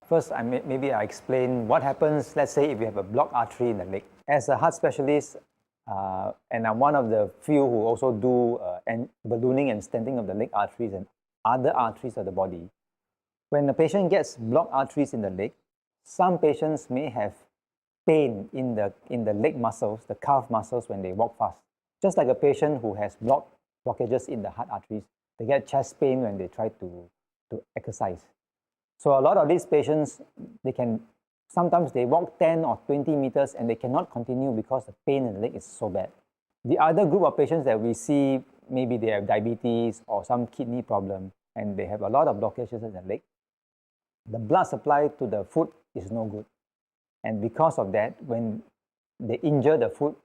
First, maybe I explain what happens, let's say, if you have a blocked artery in the leg. As a heart specialist, and I'm one of the few who also do ballooning and stenting of the leg arteries and other arteries of the body. When a patient gets blocked arteries in the leg, some patients may have pain in the leg muscles, the calf muscles, when they walk fast. Just like a patient who has blockages in the heart arteries, they get chest pain when they try to exercise. So a lot of these patients, sometimes they walk 10 or 20 meters and they cannot continue because the pain in the leg is so bad. The other group of patients that we see, maybe they have diabetes or some kidney problem and they have a lot of blockages in the leg. The blood supply to the foot is no good. And because of that, when they injure the foot,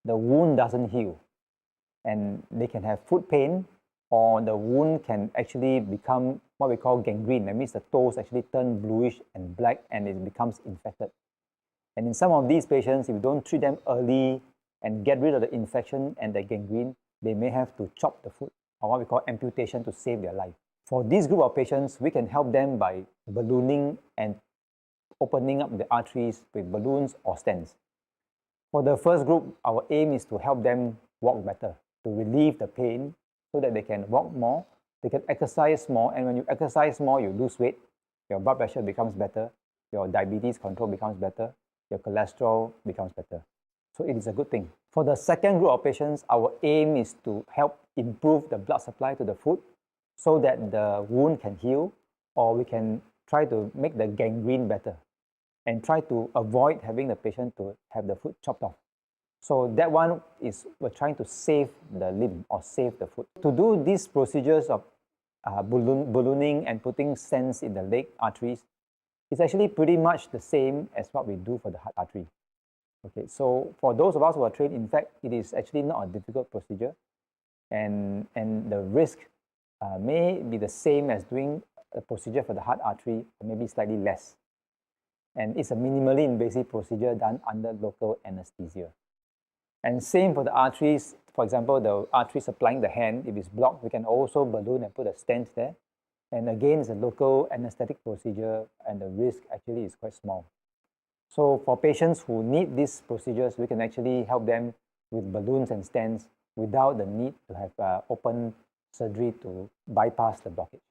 the wound doesn't heal. And they can have foot pain, or the wound can actually become what we call gangrene. That means the toes actually turn bluish and black and it becomes infected. And in some of these patients, if you don't treat them early and get rid of the infection and the gangrene, they may have to chop the foot, or what we call amputation, to save their life. For this group of patients, we can help them by ballooning and opening up the arteries with balloons or stents. For the first group, our aim is to help them walk better, to relieve the pain so that they can walk more, they can exercise more, and when you exercise more, you lose weight, your blood pressure becomes better, your diabetes control becomes better, your cholesterol becomes better. So it is a good thing. For the second group of patients, our aim is to help improve the blood supply to the foot so that the wound can heal, or we can try to make the gangrene better and try to avoid having the patient to have the foot chopped off. So that one is, we're trying to save the limb or save the foot. To do these procedures of ballooning and putting stents in the leg arteries, it's actually pretty much the same as what we do for the heart artery. Okay, so for those of us who are trained, in fact, it is actually not a difficult procedure, and the risk may be the same as doing a procedure for the heart artery, or maybe slightly less. And it's a minimally invasive procedure done under local anesthesia. And same for the arteries. For example, the artery supplying the hand, if it's blocked, we can also balloon and put a stent there. And again, it's a local anesthetic procedure, and the risk actually is quite small. So for patients who need these procedures, we can actually help them with balloons and stents without the need to have open surgery to bypass the blockage.